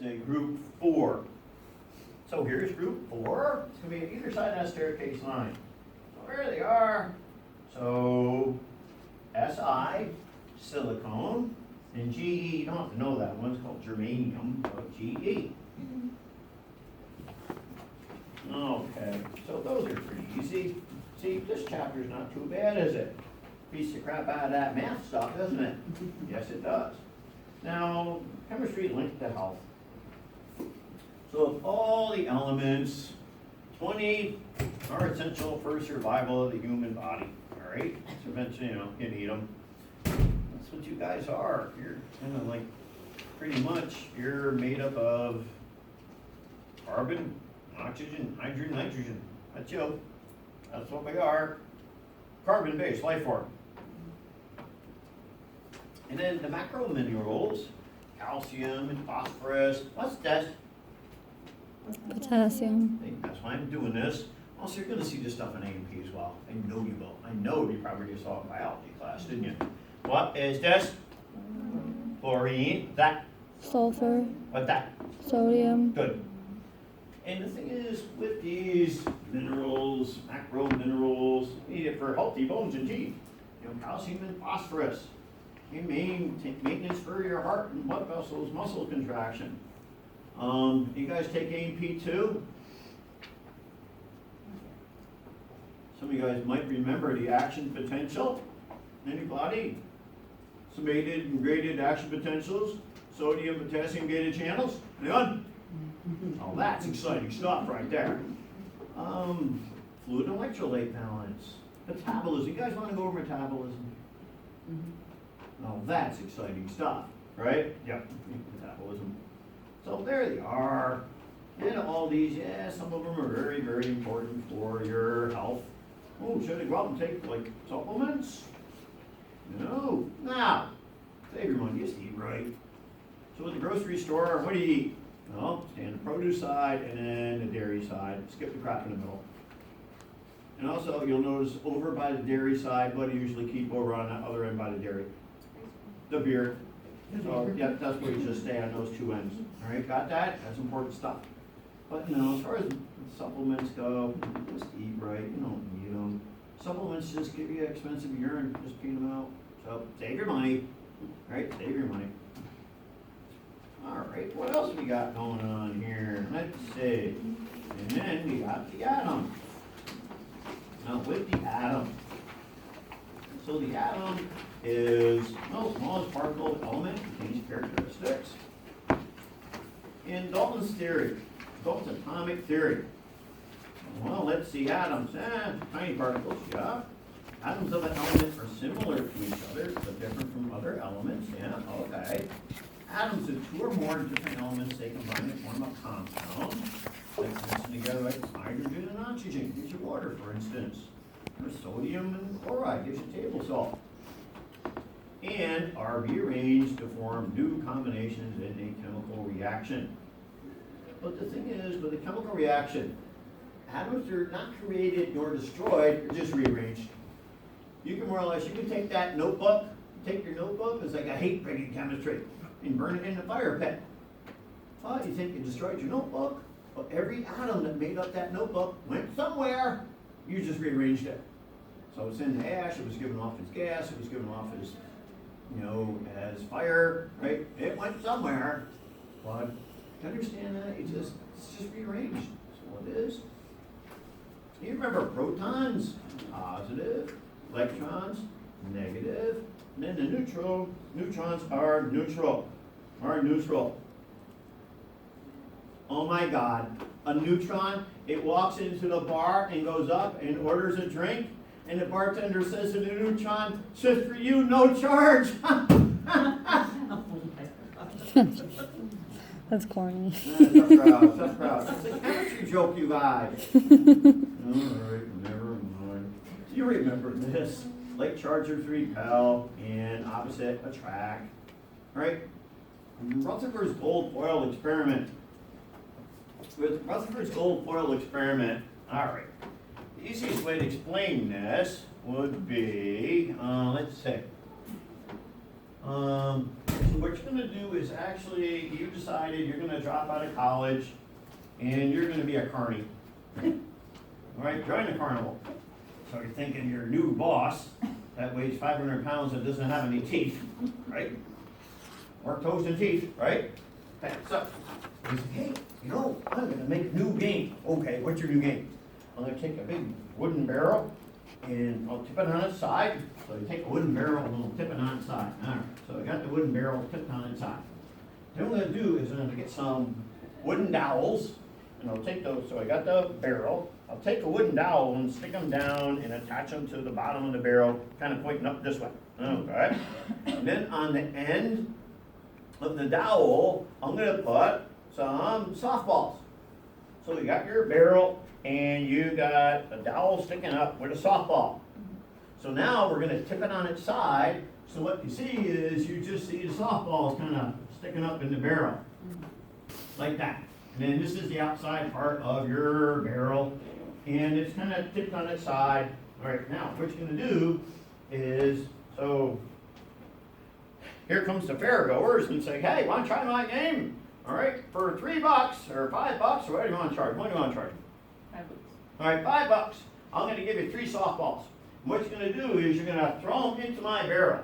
let's say group 4. So here's group 4. It's going to be on either side of that staircase line. So there they are. So Si, silicone, and Ge, you don't have to know that one, it's called germanium, but Ge. Okay, so those are pretty easy. See, this chapter's not too bad, is it? Beats the crap out of that math stuff, doesn't it? Yes, it does. Now, chemistry linked to health. So of all the elements, 20 are essential for survival of the human body. All right, so eventually, you need them. That's what you guys are. You're kind of like, pretty much, you're made up of carbon, oxygen, hydrogen, nitrogen. That's you. That's what we are. Carbon-based life form. And then the macro minerals, calcium and phosphorus. What's that? Potassium. That's why I'm doing this. Also, you're going to see this stuff in A&P as well. I know you will. I know you probably just saw it in biology class, didn't you? What is this? Chlorine. That? Sulfur. What's that? Sodium. Good. And the thing is, with these minerals, macro minerals, you need it for healthy bones and teeth. Calcium and phosphorus. You maintenance for your heart and blood vessels, muscle contraction. You guys take A&P too? Some of you guys might remember the action potential. Anybody? Summated and graded action potentials, sodium, potassium gated channels. Anyone? Oh, that's exciting stuff right there. Fluid electrolyte balance, metabolism. You guys want to go over metabolism? Oh, that's exciting stuff, right? Yep, metabolism. So there they are. And all these, yeah, some of them are very, very important for your health. Oh, should I go out and take like supplements? No. Now, save your money, just eat right. So at the grocery store, what do you eat? Well, stay on the produce side and then the dairy side. Skip the crap in the middle. And also, you'll notice over by the dairy side, what do you usually keep over on that other end by the dairy? The beer. So, yeah, that's where you just stay on those two ends. All right, got that? That's important stuff. But, as far as supplements go, just eat right. You don't need them. Supplements just give you expensive urine. Just pee them out. So, save your money. All right, save your money. All right, what else we got going on here? Let's see. And then we got the atom. Now, with the atom. So, the atom is the smallest particle element with these characteristics. In Dalton's theory, Dalton's atomic theory. Well, let's see, atoms, tiny particles, yeah. Atoms of an element are similar to each other, but different from other elements, yeah, okay. Atoms of two or more different elements, they combine to form a compound. Like mixing together like hydrogen and oxygen, gives you water, for instance. Or sodium and chloride gives you table salt. And are rearranged to form new combinations in a chemical reaction. But the thing is, with a chemical reaction, atoms are not created nor destroyed, they're just rearranged. You can more or less, you can take that notebook, take your notebook, it's like I hate breaking chemistry, and burn it in the fire pit. Well, you think you destroyed your notebook, but every atom that made up that notebook went somewhere, you just rearranged it. So it's in the ash, it was given off as gas, it was given off as, as fire, right? It went somewhere, but you understand that? It's just rearranged. That's all it is. You remember protons, positive, electrons, negative, and then the neutrons are neutral. Oh my God, a neutron, it walks into the bar and goes up and orders a drink, and the bartender says to the neutron, "Just for you, no charge." That's corny. Tough crowd. It's a chemistry joke, you guys. All right, never mind. Do you remember this? Like chargers repel and opposite attract. All right? Rutherford's gold foil experiment. With Rutherford's gold foil experiment, all right. The easiest way to explain this would be, let's see. so what you're gonna do is actually, you decided you're gonna drop out of college and you're gonna be a carny. All right, join the carnival. So you're thinking your new boss that weighs 500 pounds that doesn't have any teeth, right? Or toes and teeth, right? So, he said, hey, you know, I'm gonna make a new game. Okay, what's your new game? I'm gonna take a big wooden barrel and I'll tip it on its side. So you take a wooden barrel and I'll tip it on its side. All right, so I got the wooden barrel tipped on its side. Then what I'm gonna do is I'm gonna get some wooden dowels and I'll take those, so I got the barrel. I'll take a wooden dowel and stick them down and attach them to the bottom of the barrel, kind of pointing up this way. Okay? And then on the end of the dowel, I'm gonna put some softballs. So you got your barrel and you got a dowel sticking up with a softball. So now we're gonna tip it on its side. So what you see is you just see the softballs kind of sticking up in the barrel, like that. And then this is the outside part of your barrel, and it's kind of tipped on its side. All right, now what you're gonna do is, so here comes the fairgoers and say, hey, wanna try my game? All right, for $3 or $5 or what do you wanna charge? What do you wanna charge? $5. All right, $5. I'm gonna give you 3 softballs. What you're gonna do is you're gonna throw them into my barrel.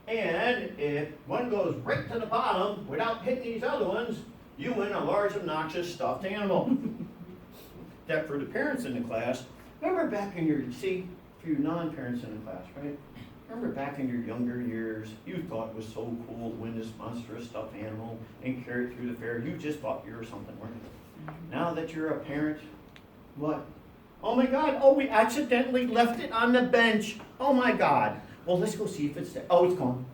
And if one goes right to the bottom without hitting these other ones, you win a large, obnoxious stuffed animal. That for the parents in the class, remember back in your, see, for you non-parents in the class, right? Remember back in your younger years, you thought it was so cool to win this monstrous stuffed animal and carry it through the fair. You just thought you were something, weren't you? Now that you're a parent, what? Oh my God, oh, we accidentally left it on the bench. Oh my God. Well, let's go see if it's there. Oh, it's gone.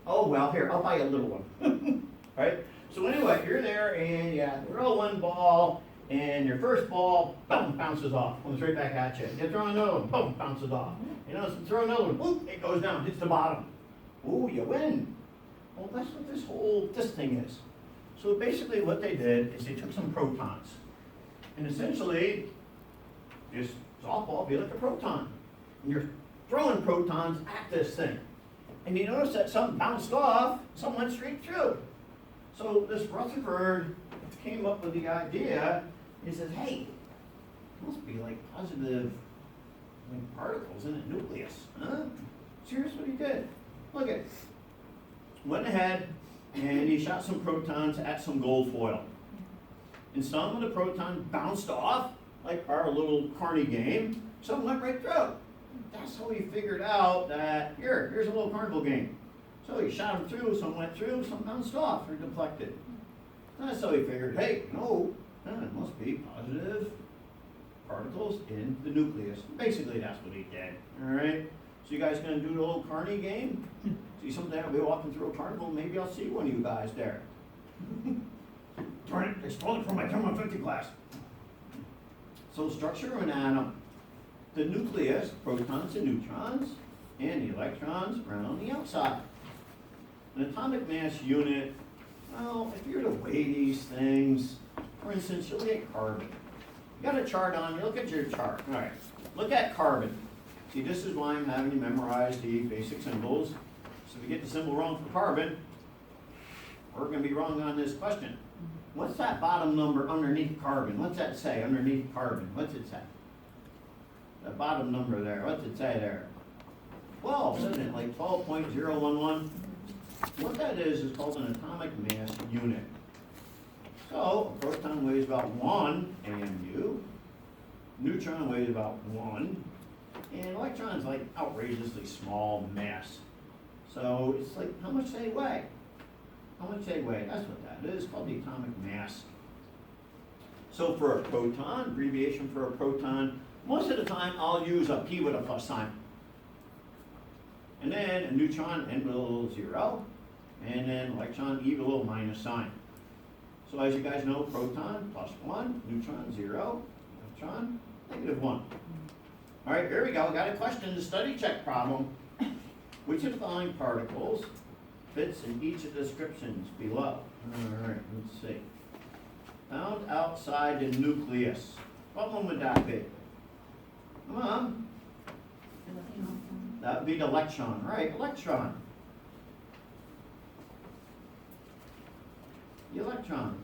Oh, well, here, I'll buy you a little one. Right? So anyway, you're there and you throw one ball and your first ball, boom, bounces off. Comes right back at you. You throw another one, boom, bounces off. You know, so throw another one, boom, it goes down, hits the bottom. Ooh, you win. Well, that's what this thing is. So basically what they did is they took some protons. And essentially, this softball be like a proton. And you're throwing protons at this thing. And you notice that some bounced off, some went straight through. So this Rutherford came up with the idea, he says, hey, must be like positive particles in the nucleus. Huh? So here's what he did. Look at it. Went ahead and he shot some protons at some gold foil. And some of the protons bounced off, like our little carny game. Some went right through. That's how he figured out that, here's a little carnival game. So he shot them through, some went through, some bounced off or deflected. That's how he figured, hey, no, it must be positive particles in the nucleus. Basically, that's what he did, all right? So you guys gonna do the little carny game? See, someday I'll be walking through a carnival, maybe I'll see one of you guys there. Darn it, they stole it from my Chem 150 class. So structure of an atom. The nucleus, protons and neutrons, and the electrons around the outside. An atomic mass unit, well, if you were to weigh these things, for instance, you look at carbon. You got a chart on you, look at your chart. All right, look at carbon. See, this is why I'm having you memorize the basic symbols. So if you get the symbol wrong for carbon, we're gonna be wrong on this question. What's that bottom number underneath carbon? What's that say underneath carbon? What's it say? The bottom number there, what's it say there? 12, isn't it? Like 12.011? What that is called an atomic mass unit. So, a proton weighs about 1 AMU, neutron weighs about 1, and electron's like outrageously small mass. So, it's like, how much they weigh? How much they weigh? That's what that is, called the atomic mass. So for a proton, abbreviation for a proton, most of the time I'll use a P with a plus sign. And then a neutron, N with a little 0, and then electron, E with a little minus sign. So as you guys know, proton, +1, neutron, 0, electron, -1. All right, here we go, got a question, the study check problem. Which of the following particles fits in each of the descriptions below? All right, let's see. Found outside the nucleus. What one would that be? Come on. That would be the electron, right? Electron. the electrons.